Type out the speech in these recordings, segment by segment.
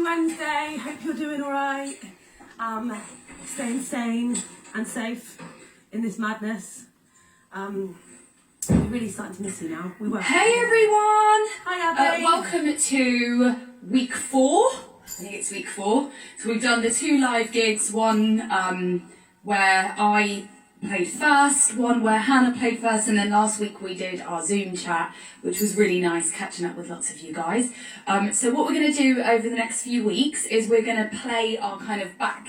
Happy Wednesday. Hope you're doing all right. Staying sane and safe in this madness. We're really starting to miss you now. We were. Hey everyone! Hi Abby. Welcome to week 4. I think it's week 4. So we've done the 2 live gigs. One where I played first, one where Hannah played first, and then last week we did our Zoom chat, which was really nice, catching up with lots of you guys. So what we're going to do over the next few weeks is we're going to play our kind of back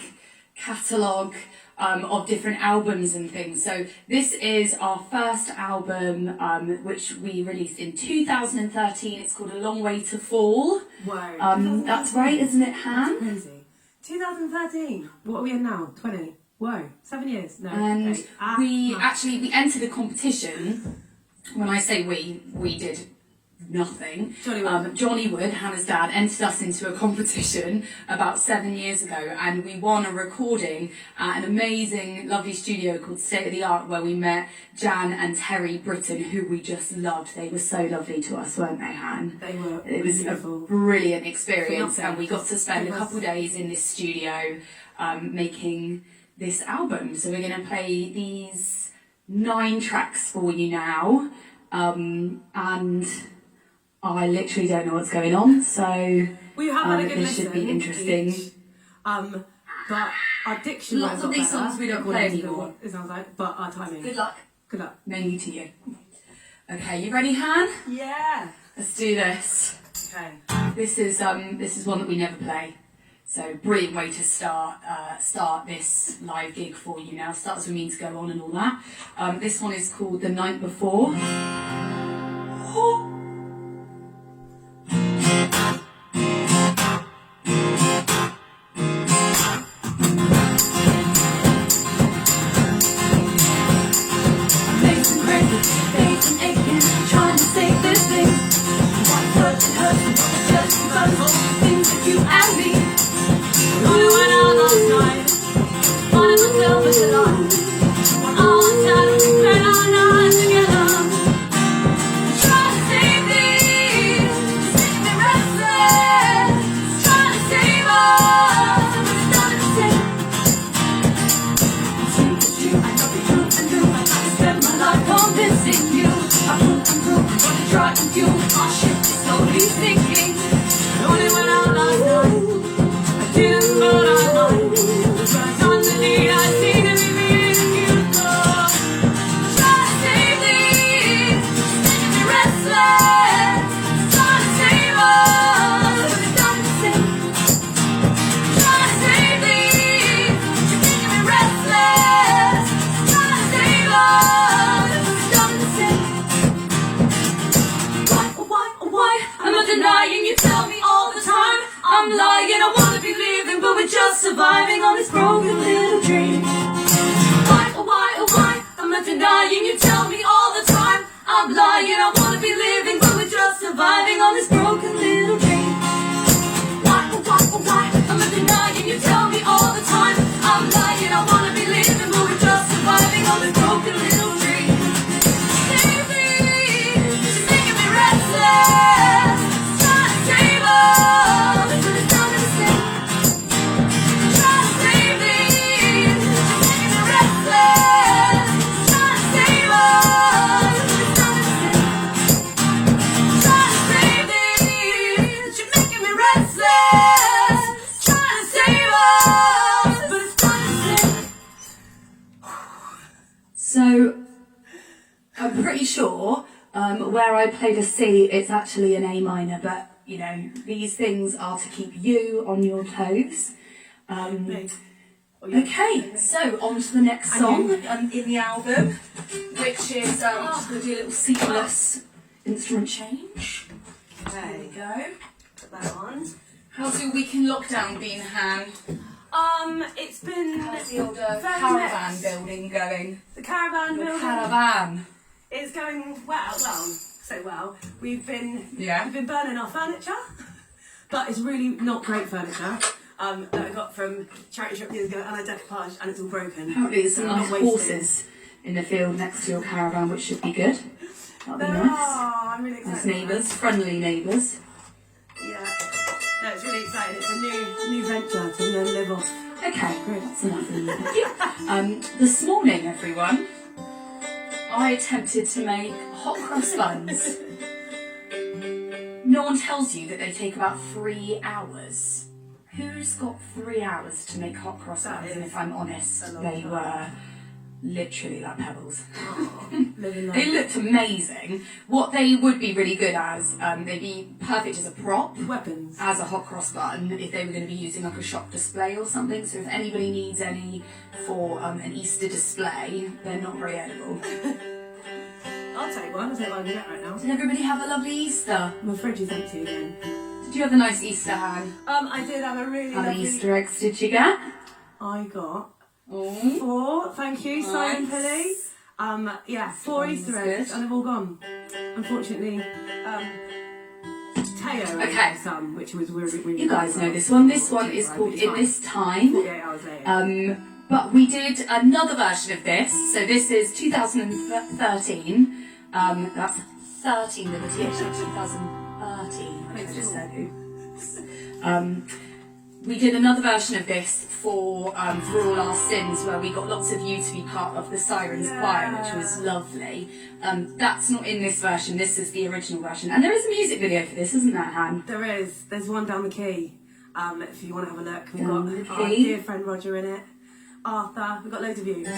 catalogue of different albums and things. So this is our first album, which we released in 2013. It's called A Long Way to Fall. Whoa. That's right, isn't it, Han? That's crazy. 2013. What are we in now? 20. Whoa. 7 years. No. And okay. we entered a competition. When I say we did nothing. Johnny Wood, Hannah's dad, entered us into a competition about 7 years ago, and we won a recording at an amazing, lovely studio called State of the Art, where we met Jan and Terry Britton, who we just loved. They were so lovely to us, weren't they, Han? They were. It was beautiful. A brilliant experience, and we got to spend a couple of days in this studio making this album. So we're going to play these 9 tracks for you now, and I literally don't know what's going on, so we have had a good this should be interesting. But our diction lots of these songs we don't play anymore. It sounds like, but our timing. Good luck. Good luck. Mainly to you. Okay, you ready, Han? Yeah. Let's do this. Okay. This is one that we never play. So brilliant way to start this live gig for you now. Starts with me to go on and all that. This one is called The Night Before. Surviving on this broken little dream. Why, oh why, I'm not denying, you tell me all the time I'm lying, I wanna be living, but we're just surviving on this broken little dream. Why, oh why, I'm not denying, you tell me all the time I'm lying, I wanna be living, but we're just surviving on this broken little dream. Save me, she's making me restless, trying to save us, but it's not the same. So, I'm pretty sure where I played a C, it's actually an A minor, but you know, these things are to keep you on your toes. Okay, so on to the next song in the album, which is, I'm just going to do a little seamless instrument change. There we go. Put that on. How's your week in lockdown been, Han? It's been How's the old caravan building going? The caravan building. Caravan. It's going well. So well. We've been burning our furniture, but it's really not great furniture. That I got from charity shop years ago, and I decoupaged, and it's all broken. Apparently there's some nice horses in the field next to your caravan, which should be good. That'll be nice. I'm really excited. Nice neighbours, friendly neighbours. Yeah. No, it's really exciting. excited. It's a new venture to live off. Okay, that's enough of you. Thank you. This morning, everyone, I attempted to make hot cross buns. No one tells you that they take about 3 hours. Who's got 3 hours to make hot cross buns? And if I'm honest, they were literally like pebbles. They looked amazing. What they would be really good as, they'd be perfect as a prop. Weapons. As a hot cross bun, if they were going to be using like a shop display or something. So if anybody needs any for an Easter display, they're not very edible. I'll take one. I'll take one I can get right now. Did everybody have a lovely Easter? My fridge is empty again. Did you have a nice Easter, Han? I did have a really How many lovely... Easter eggs did you get? I got Oh. 4. Thank you, Simon Pilly. Yeah, 4 Easter eggs, good. and they've all gone. Unfortunately, Teo ate some, which was really You guys know this one. This one is called In This Time. 48 hours later. But we did another version of this. So this is 2013. That's 13 Liberty, actually 2013. I just said oops. We did another version of this for all our sins, where we got lots of you to be part of the Sirens choir, which was lovely. That's not in this version. This is the original version, and there is a music video for this, isn't there, Han? There is. There's one down the key. If you want to have a look, we've Down the got our key. dear friend Roger in it. Arthur. We've got loads of you. So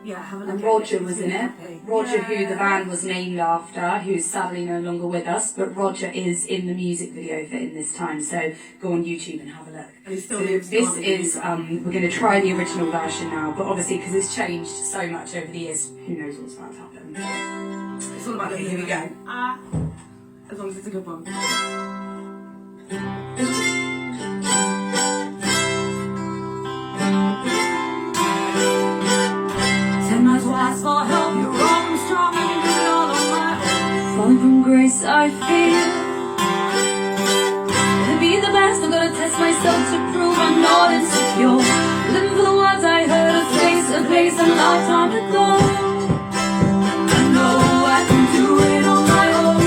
yeah, have a look. And at Roger it. was in it. Happy. Roger, who the band was named after, who's sadly no longer with us, but Roger is in the music video for In This Time, so go on YouTube and have a look. And he still So lives this on is, YouTube. we're going to try the original version now, but obviously because it's changed so much over the years, who knows what's about to happen. It's all about Okay, the here we go. As long as it's a good one. 10 miles will ask for help. You're wrong, I'm strong, I can do it all on my own. Falling from grace, I feel. To be the best, I'm gonna test myself to prove I'm not insecure. Living for the words I heard, a face, a place, and a lifetime to go. I know I can do it on my own.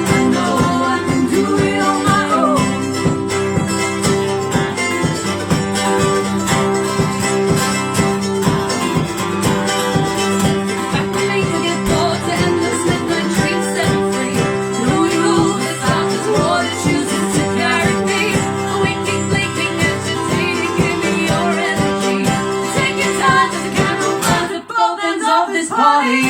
I know I can do it on my own. Back when they could get bored to endless midnight dreams set free. Knowing who this house is water chooses to carry me. Awakening, blinking, agitating, give me your energy. Take your time as the candle burns at both ends of this party.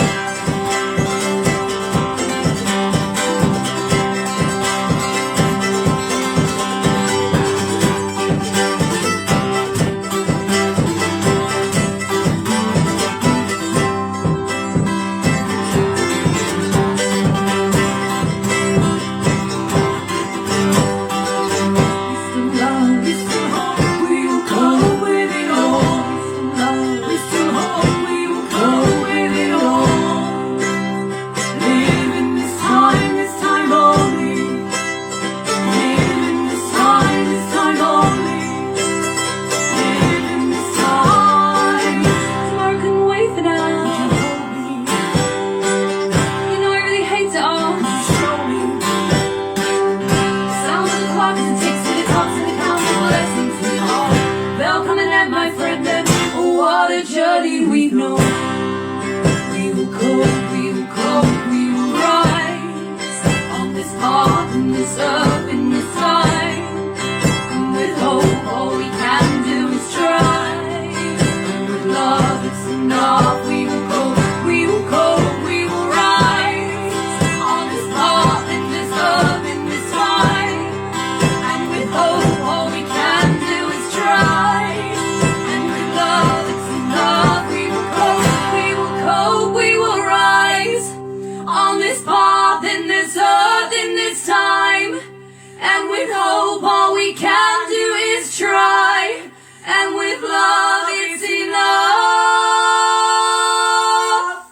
Journey we know. We will go, we will go, we will rise on this path, in this earth, in this time. And with hope, all we can do is try. And with love, it's enough. We will go, we will go, we will rise on this path, in this earth, in this time. And with hope, all we can do is try. And with love, it's enough. We will go, we will rise on this path, in this earth, in this time. And with hope, all we can do is try. And with love, it's enough.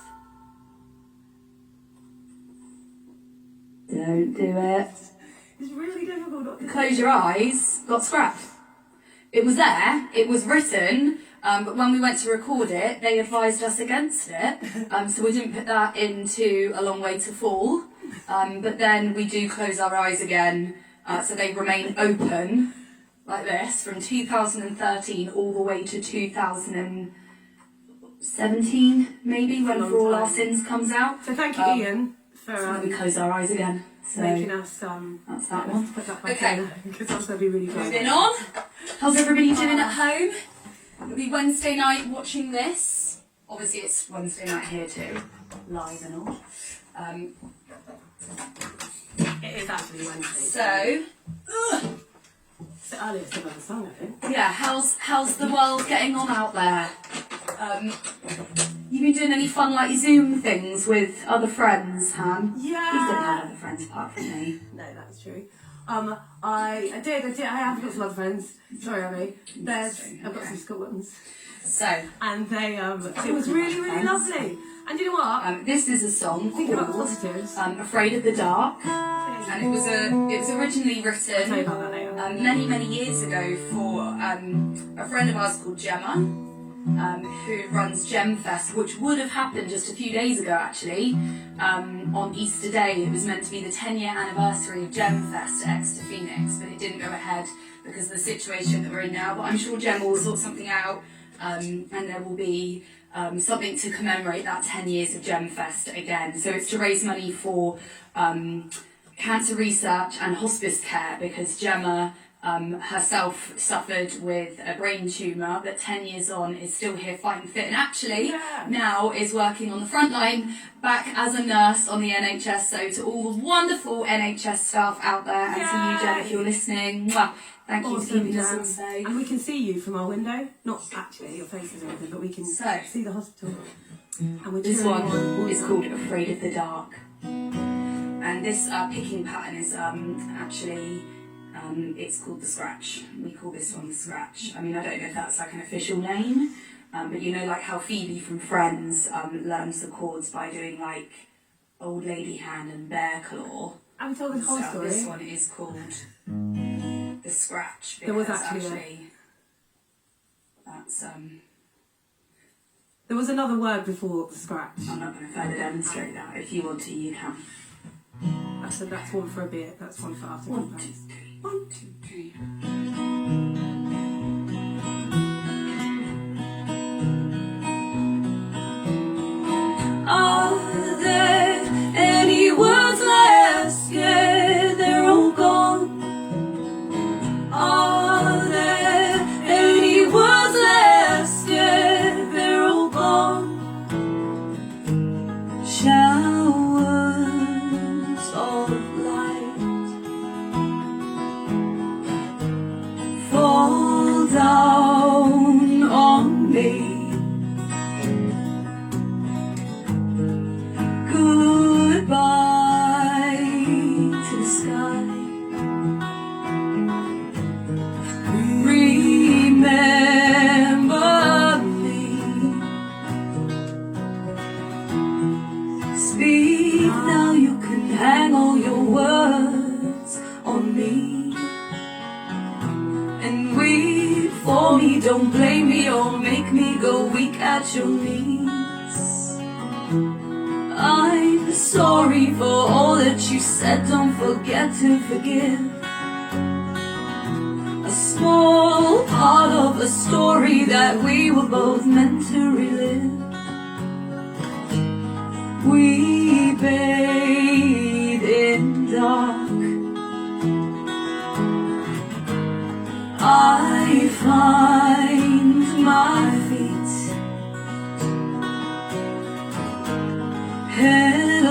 Don't do it. It's really difficult not to Close your eyes. Got scrapped. It was there. It was written. But when we went to record it, they advised us against it. So we didn't put that into A Long Way to Fall. But then we do close our eyes again So they remain open like this from 2013 all the way to 2017, maybe, when For All Our Sins comes out. So thank you, Ian, for So we close our eyes again. So making us that's that one. put that back Okay. in, because that's going to be really good. Moving on. How's everybody doing at home? It'll be Wednesday night watching this. Obviously it's Wednesday night here too, live and all. It is actually Wednesday. So, It's the earliest of the song, I think. yeah, how's the world getting on out there? You been doing any fun like Zoom things with other friends, Han? Yeah. You don't have other friends apart from me. No, that's true. I did. I have got some other friends. Sorry, Abby. I've got some school ones. So, And they, it was really, really lovely. And you know what? this is a song Thinking about the called positives. Afraid of the Dark. And it was originally I'll tell you written about that later. many years ago for a friend of ours called Gemma, who runs Gemfest, which would have happened just a few days ago actually, on Easter Day. It was meant to be the 10-year anniversary of Gemfest at Exeter Phoenix, but it didn't go ahead because of the situation that we're in now. But I'm sure Gemma will sort something out, and there will be something to commemorate that 10 years of Gemfest again. So it's to raise money for cancer research and hospice care, because Gemma herself suffered with a brain tumour, but 10 years on is still here fighting fit, and actually now is working on the front line back as a nurse on the NHS. So to all the wonderful NHS staff out there, and to you, Jen, if you're listening, mwah, thank you for keeping us all safe. And we can see you from our window. Not actually your faces or anything, but we can see the hospital. And we're This cheering one on. is called Afraid of the Dark. And this picking pattern is actually, it's called the scratch. We call this one the scratch. I mean, I don't know if that's like an official name, but you know, like how Phoebe from Friends learns the chords by doing like Old Lady Hand and Bear Claw. And we told the whole story. This one is called the scratch. There was because actually that's There was another word before the scratch. I'm not going to further demonstrate that. If you want to, you can. I said that's one for a bit, that's one for after 1, 2, campaigns. 3. 1, 2, 3. Are there any words left? Yeah, they're all gone. Are there any words left? Yeah, they're all gone. Showers of light fall down on me. Goodbye to the sky. Remember me. Speak now, you can hang all your words on me. And weep for me, don't blame me or make me go weak at your knees. I'm sorry for all that you said, don't forget to forgive. A small part of a story that we were both meant to relive. We bathe in dark. I find my feet.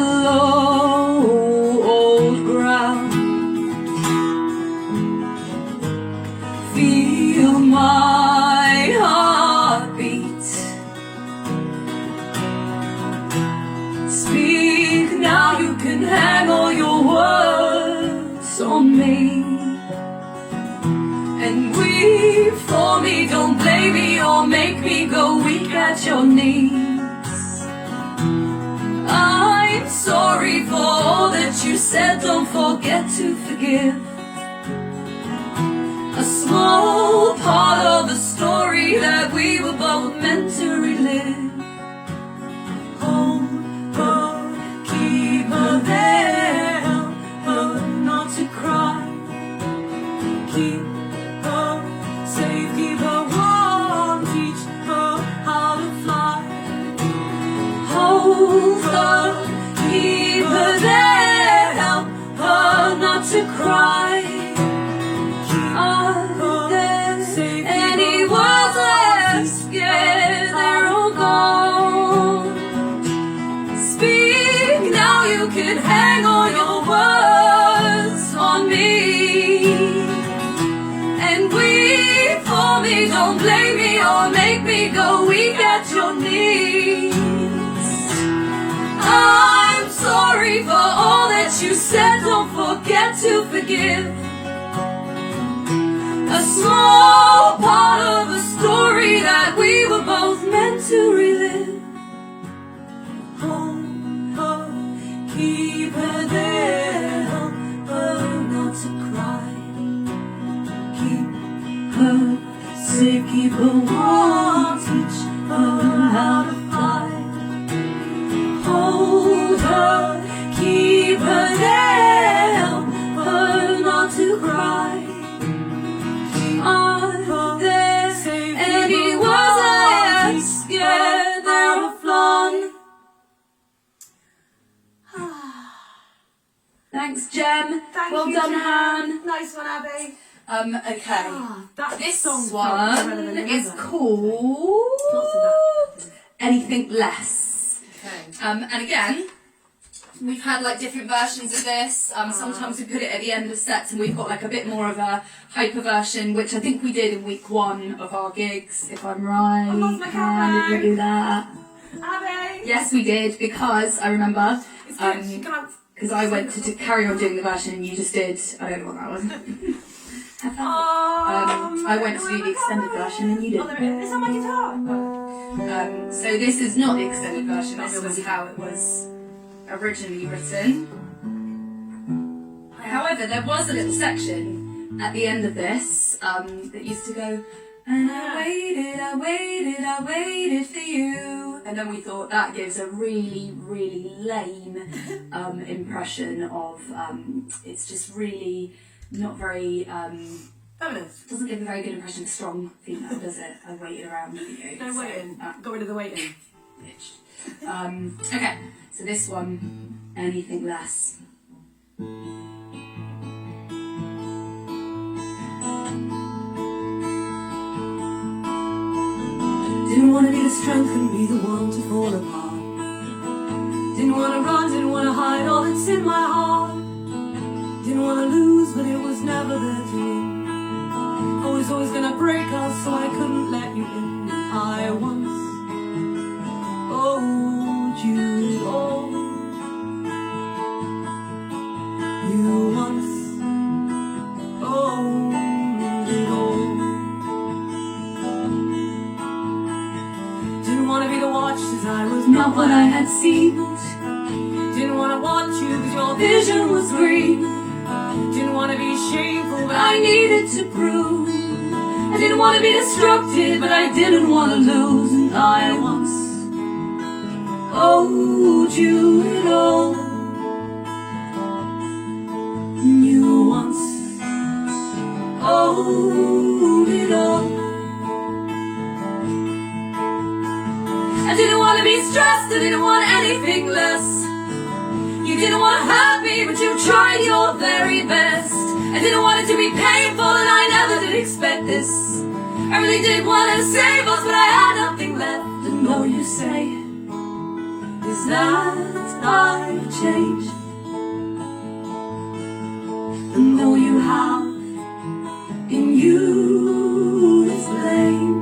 Hello, old ground. Feel my heartbeat. Speak now, you can hang all your words on me. And weep for me, don't blame me or make me go weak at your knees. I'm sorry for all that you said, don't forget to forgive. A small part of the story that we were both meant to relive. Hold her, keep her there, help her not to cry. to cry. Are there any words left? Scared they're all gone. Speak now, you can hang all your words on me. And weep for me, don't blame me or make me go weak at your knees. I'm sorry for all that you said, don't forget to forgive. A small part of a story that we were both meant to relive. Hold her, keep her there, help her not to cry. Keep her safe, keep her warm, teach her how to fly. Hold her, keep her there, help her not to cry. Are there any words left? Scared they're all flawed. Thanks, Jem. Thank well you, done, Jem. Han. Nice one, Abby. Okay. That This song's one relevant, is isn't it? called Lots of that. Anything Less. Okay. And again, we've had like different versions of this. Sometimes we put it at the end of sets, and we've got like a bit more of a hyper version, which I think we did in week 1 of our gigs, if I'm right. lost my And did we do that? Abby. Yes, we did, because I remember. It's good. She can't. Because I went to carry on doing the version, and you just did. I don't know what that was. Have fun. I went to do the extended version, and you did. Oh, there it is. It's on my guitar. So this is not the extended version. This was how it was originally written. However, there was a little section at the end of this that used to go, and I waited for you. And then we thought that gives a really, really lame impression of, it's just really not very, Feminist. doesn't give a very good impression of strong female, does it? I waited around for you. No waiting. Got rid of the waiting. Bitch. Okay, so this one, Anything Less. Didn't want to be the strength and be the one to fall apart. Didn't want to run, didn't want to hide all that's in my heart. Didn't want to lose, but it was never there to win. Always gonna break us, so I couldn't let you in. I once owed you all. You once owned it all. Didn't want to be the watch, as I was not what I had seemed. Didn't want to watch you, cause your vision was green. Didn't want to be shameful, but I needed to prove. I didn't want to be destructive, but I didn't want to lose. And I once owed you it all. You once owed it all. I didn't want to be stressed, I didn't want anything less. You didn't want to hurt me, but you tried your very best. I didn't want it to be painful, and I never did expect this. I really did want to save us, but I had nothing left. And all you say is that I've changed. And all you have in you is blame.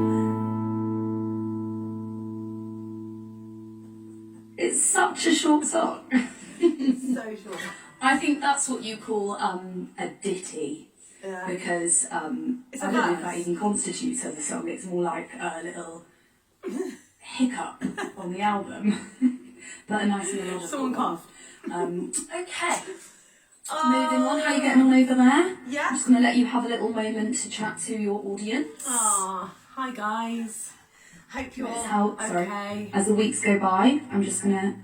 It's such a short song. So short. I think that's what you call a ditty, Yeah. because I It's don't a know if verse. that even constitutes as a song. It's more like a little hiccup on the album, but a nice melodical Someone one. coughed. Okay, moving on. How are you getting on over there? I'm Yeah. just going to let you have a little moment to chat to your audience. Hi guys. Hope you're It's how, sorry. okay. As the weeks go by, I'm just going to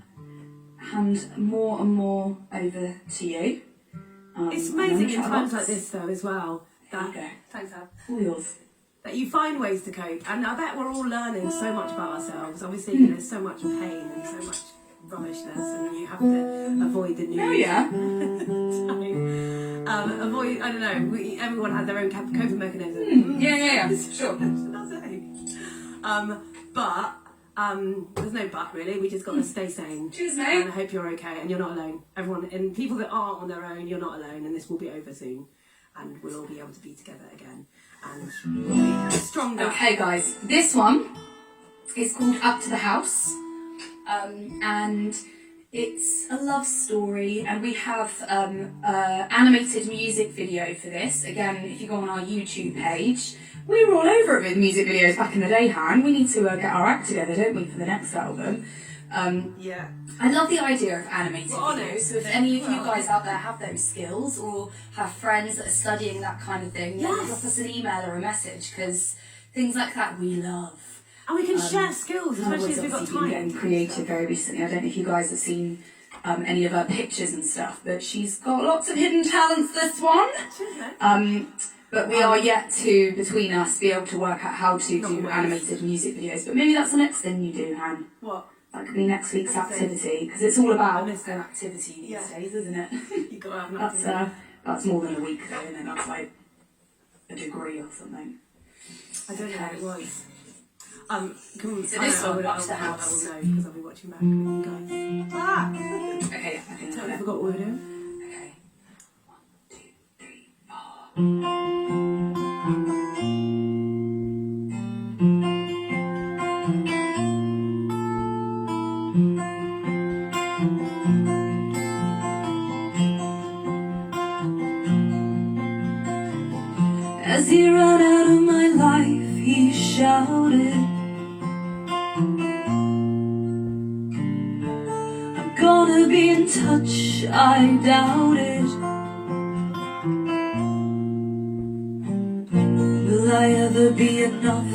hand more and more over to you. It's and then amazing in chat times about- like this though as well. There you go. Thanks, Ab. All yours. That you find ways to cope, and I bet we're all learning so much about ourselves. Obviously, there's so much pain and so much rubbishness, and you have to avoid the news. Oh yeah. avoid. I don't know. Everyone had their own coping mechanism. Yeah, sure. That's it. But there's no but really. We just got to stay sane. Cheers, mate. And I hope you're okay, and you're not alone. Everyone, and people that are on their own, you're not alone, and this will be over soon, and we'll all be able to be together again, and we'll be stronger. Okay, guys, this one is called Up to the House, and it's a love story, and we have animated music video for this. Again, if you go on our YouTube page, we were all over it with music videos back in the day, Han. We need to get our act together, don't we, for the next album? Yeah. I love the idea of animated videos, so if any of you guys out there have those skills or have friends that are studying that kind of thing, then drop us an email or a message, because things like that we love. And we can share skills, especially if we've got Been time. getting creative very recently. I don't know if you guys have seen any of her pictures and stuff, but she's got lots of hidden talents, this one. But we are yet to, between us, be able to work out how to do animated music videos. But maybe that's the next thing you do, Han. What? That could be next week's activity, because it's all about an activity these days, isn't it? You got to have an activity. That's more than a week though, and then that's like a degree or something. I don't know how it was. So this one, Up to the House. I will know, because I'll be watching back with you guys. Okay, I think Totally forgot what we were doing. Okay. 1, 2, 3, 4. As he ran out of my life, he shouted, I'm gonna be in touch, I doubted. Will I ever be enough,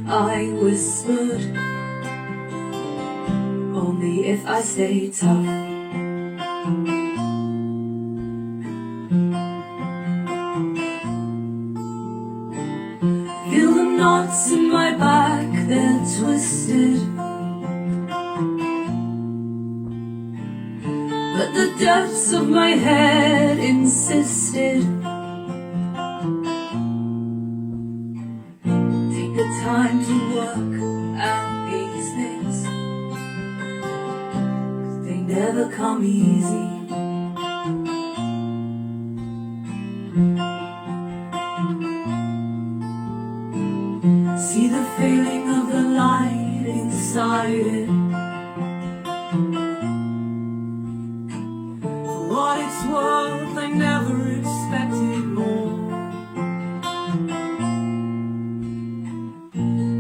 I whispered. Only if I stay tough. Feel the knots in my back, they're twisted. But the depths of my head insisted. Take the time to work at these things, 'cause they never come easy. See the failing of the light inside it. For what it's worth, I never expected more.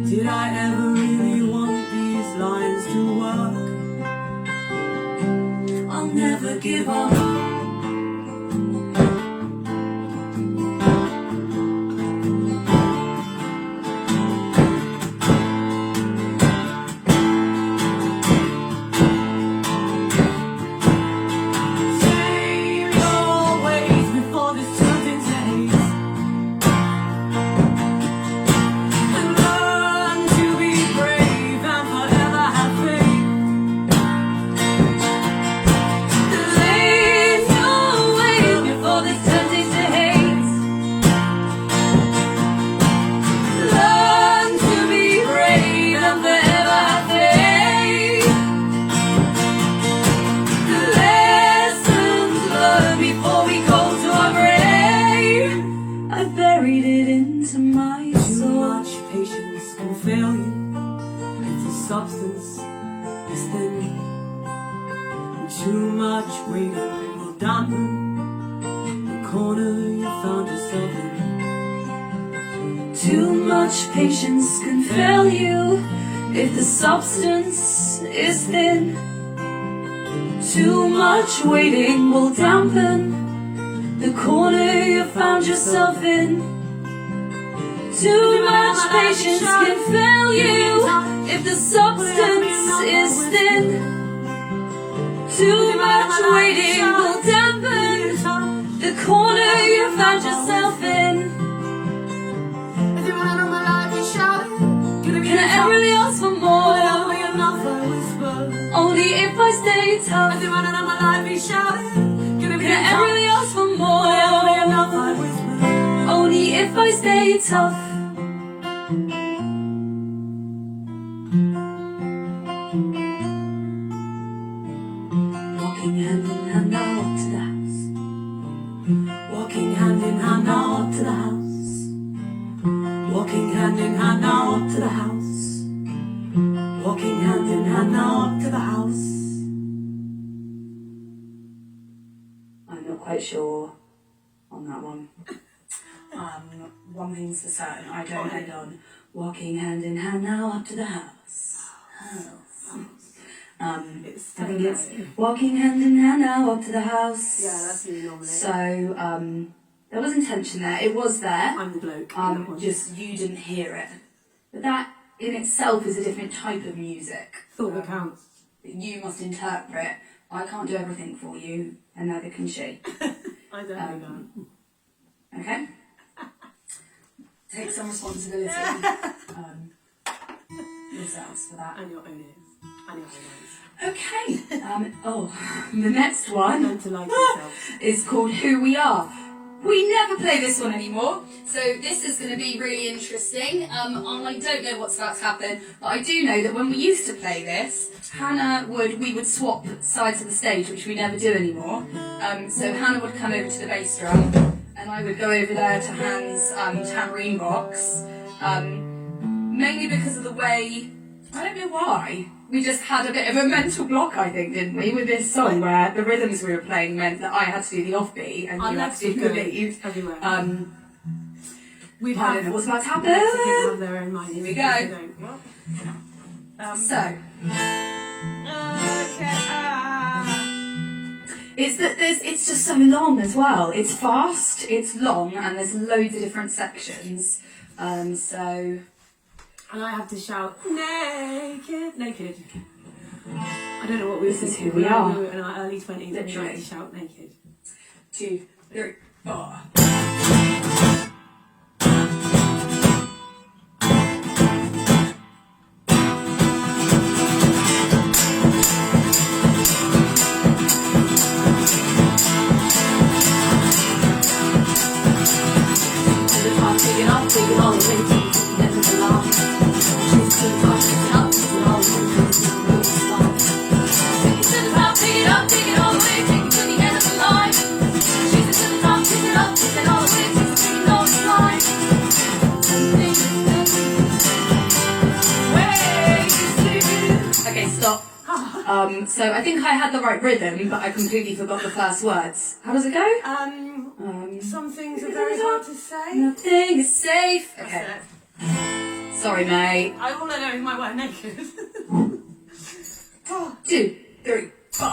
Did I ever really want these lines to work? I'll never give up. Substance is thin, and too much waiting will dampen the corner you found yourself in. Too much patience can fail you if the substance is thin. Too much waiting will dampen the corner you found yourself in. Too much patience can fail you if the substance is thin. Too much waiting will dampen the corner you found yourself in. Can I ever really ask for more? Only if I stay tough. Can I ever really ask for more? always stay tough. Walking hand in hand now up to the house. Walking hand in hand now up to the house. Walking hand in hand now up to the house. Walking hand in hand now up to the house. I'm not quite sure on that one. One thing's for certain, I don't end on walking hand in hand now up to the house. I think it's walking hand in hand now up to the house. Yeah, that's me normally. So, there was intention there. It was there. I'm the bloke. Just you didn't hear it. But that in itself is a different type of music. Thought that counts. You must interpret. I can't do everything for you, and neither can she. I don't know that. Okay? Take some responsibility yourselves for that. And your own ears. And your own eyes. Okay. The next one Learn to like yourself. is called Who We Are. We never play this one anymore, so this is going to be really interesting. I don't know what's about to happen, but I do know that when we used to play this, we would swap sides of the stage, which we never do anymore. So Hannah would come over to the bass drum, and I would go over there to Han's tambourine box, mainly because of the way, I don't know why, we just had a bit of a mental block, I think, didn't we, with this song, where the rhythms we were playing meant that I had to do the offbeat and you had to do the lead. Everywhere. I don't know what's about to happen. People have their own minds. Here we go. So, it's just so long as well. It's fast, it's long, and there's loads of different sections. And I have to shout, naked, naked. I don't know what we were This is thinking. who we are. We were in our early 20s and we Literally. had to shout naked. 2, 3, 4. Okay, stop. So I think I had the right rhythm, but I completely forgot the first words. How does it go? Some things are very hard to say. Nothing is safe. Okay. That's Sorry, mate. it. All I know is my word naked. 2, 3, 4.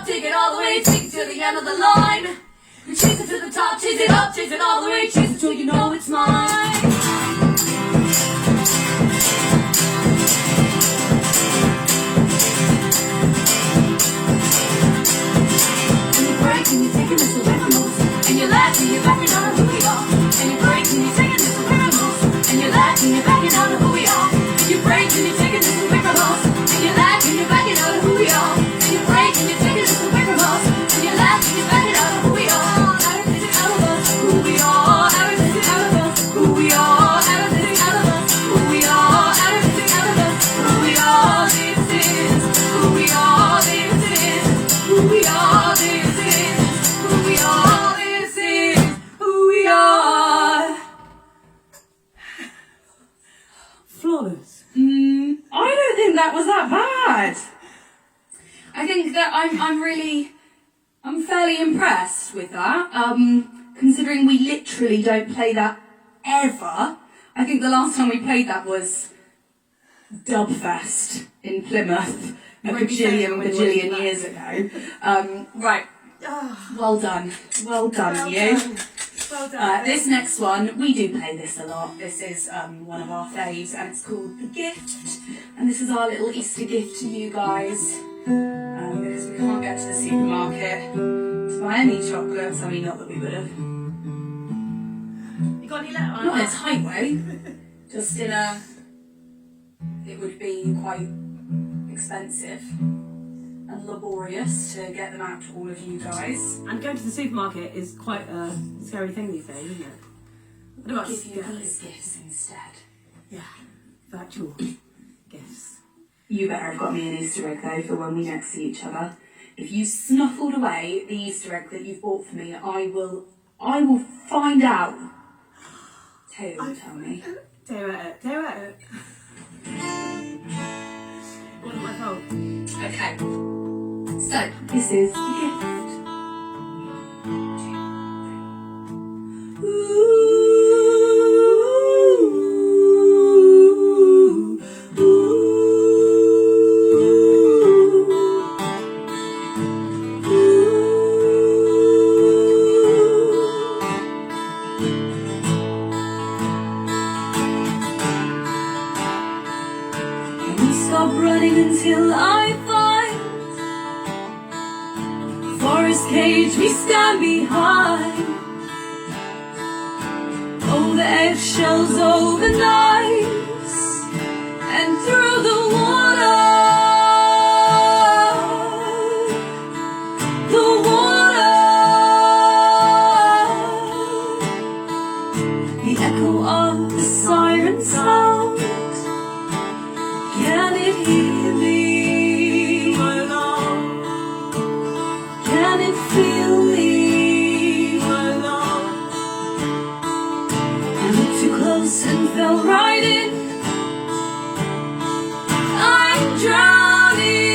Take it all the way, take it to the end of the line. You chase it to the top, chase it up, chase it all the way, chase it till you know it's mine. And you break and you take it as a weapon, and you laugh and you're backing out of who we are. And you break and you take it as a weapon, and you laugh and you're backing out of who we are. And you break and you take it as a weapon, and you laugh and you're backing out of who we are. And you break and you take it as a weapon, and you laugh and you're backing out of who we are. Everything out of us, who we are. Everything out of us, who we are. Everything out of us, who we are. Everything out of us, who we are. This is who we are. This is who we are. This is who we are. This is who we are. Flawless. I don't think that was that bad. I think that I'm fairly impressed with that. Considering we literally don't play that ever. I think the last time we played that was Dubfest in Plymouth a bajillion years ago. Right. Well done. Well done, you. Well done. This next one, we do play this a lot. This is one of our faves, and it's called The Gift. And this is our little Easter gift to you guys. Because we can't get to the supermarket to buy any chocolates. I mean, not that we would have. You got any letter on Not in its highway. Just in a... It would be quite expensive and laborious to get them out to all of you guys. And going to the supermarket is quite a scary thing these days, isn't it? What about Give you these gifts instead. Yeah, virtual gifts. You better have got me an Easter egg though for when we next see each other. If you snuffled away the Easter egg that you've bought for me, I will find out. Taylor will tell me. Tear at it. Wasn't my fault. Okay. So this is the gift. Stop running until I find forest cage we stand behind. Oh, the eggshells over knives and through the water. The echo of the siren sound. Can it hear me, my love? Can it feel me, my love? I looked too close and fell right in. I'm drowning,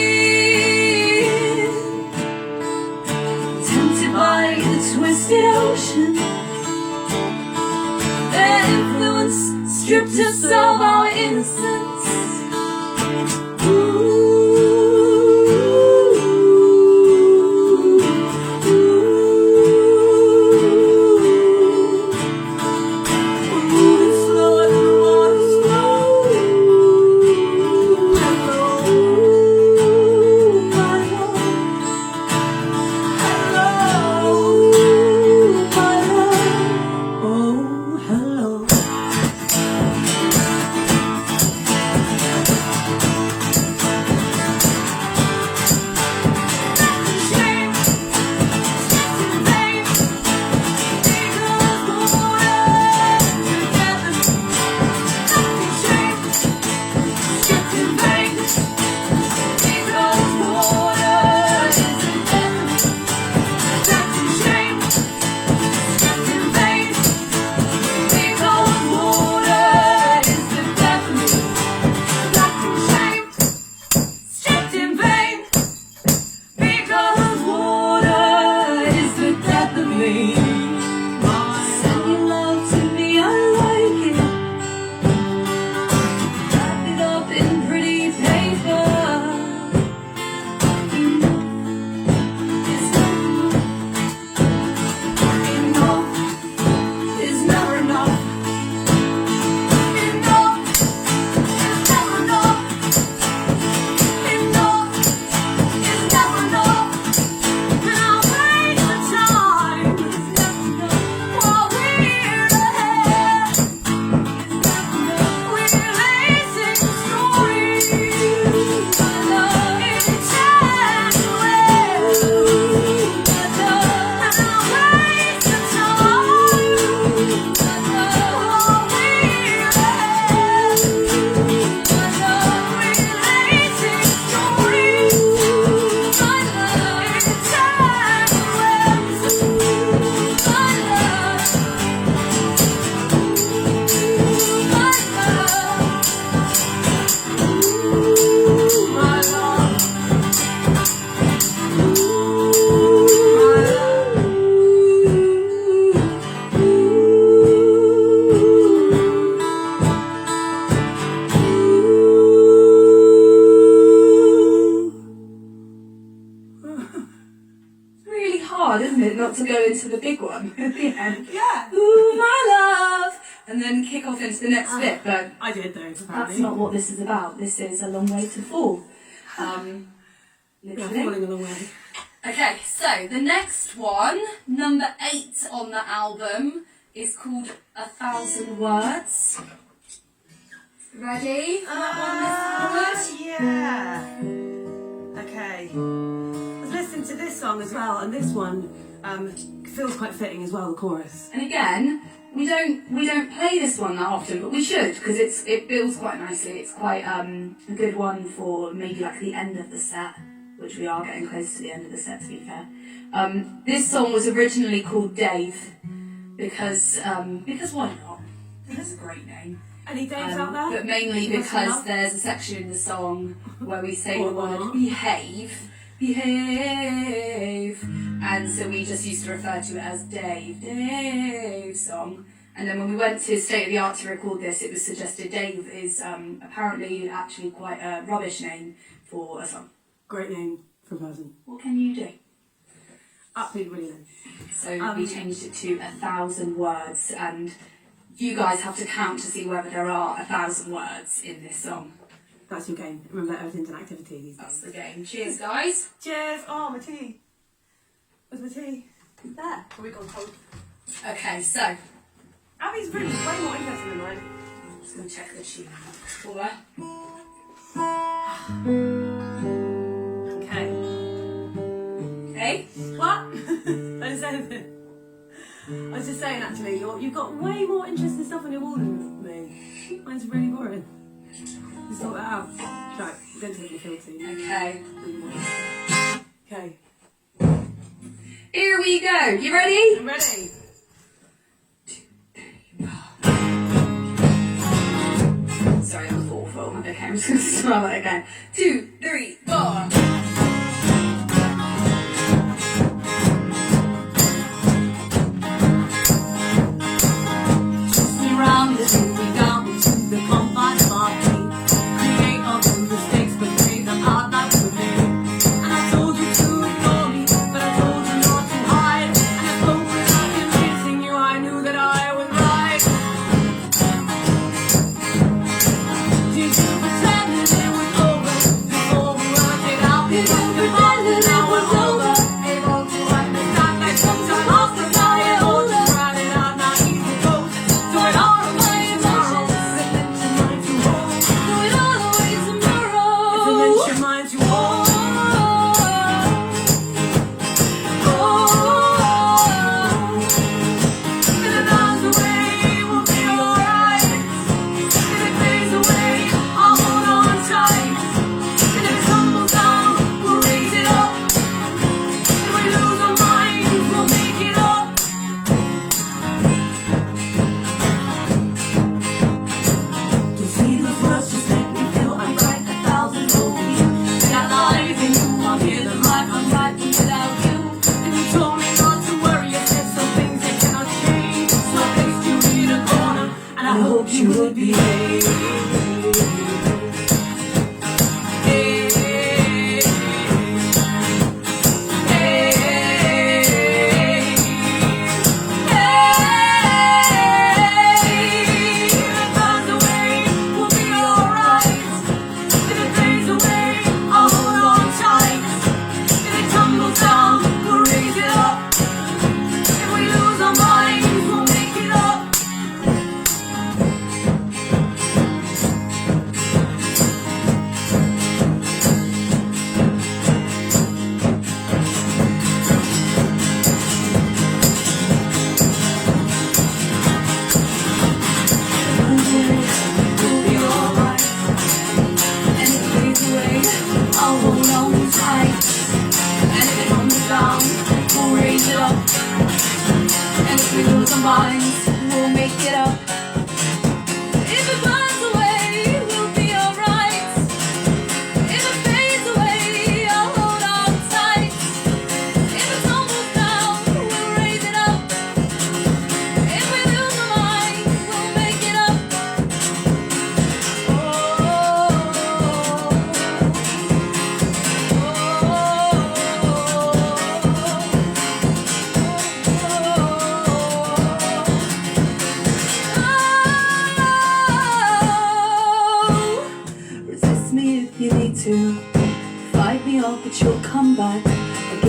tempted by the twisted ocean. Their influence stripped us of our innocence. hard, isn't it, not to go into the big one at the end? Yeah. Ooh, my love! And then kick off into the next bit, but I did though, apparently. that's not what this is about. This is A Long Way to Fall. Yeah, Literally. falling a long way. Okay, so the next one, number 8 on the album, is called 1,000 Words. Ready for that one? Yeah. Okay. I was listening to this song as well, and this one feels quite fitting as well, the chorus. And again, we don't play this one that often, but we should, because it builds quite nicely. It's quite a good one for maybe like the end of the set, which we are getting close to the end of the set, to be fair. This song was originally called Dave because why not? That's a great name. Any Daves out there? But mainly because there's a section in the song where we say the word behave, and so we just used to refer to it as Dave song. And then when we went to State of the Art to record this, it was suggested Dave is apparently actually quite a rubbish name for a song. Great name for a person. What can you do? Absolutely brilliant. So we changed it to 1,000 words, and you guys have to count to see whether there are 1,000 words in this song. That's your game. Remember, everything's an activity these That's days. the game. Cheers, guys. Cheers! Oh, my tea. Where's my tea? It's there. Are we gone cold? Okay, so Abby's really way more interesting than mine. I'm just going to check the tune for her. Okay. Okay. What? I didn't say anything. I was just saying, actually, you've got way more interesting stuff on your wall than me. Mine's really boring. You sort that out. Right, I'm going to take my filter. Okay. Okay. Here we go. You ready? I'm ready. Sorry, that was awful. Okay, I'm just going to start that again. 2, 3, 4. Around the room, we down to the confines of our feet. Create our own mistakes, but create them out like we're made. And I told you to ignore me, but I told you not to hide. And I spoke without convincing you, I knew that I was right. Did you pretend that it was over before we worked it out?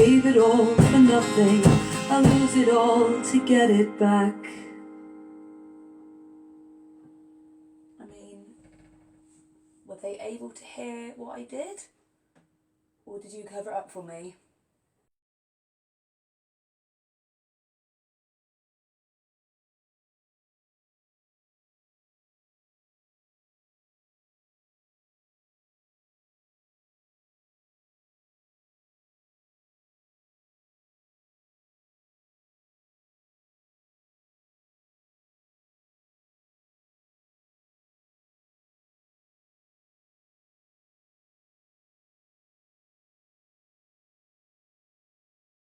gave it all for nothing. I lose it all to get it back. I mean, were they able to hear what I did? Or did you cover it up for me?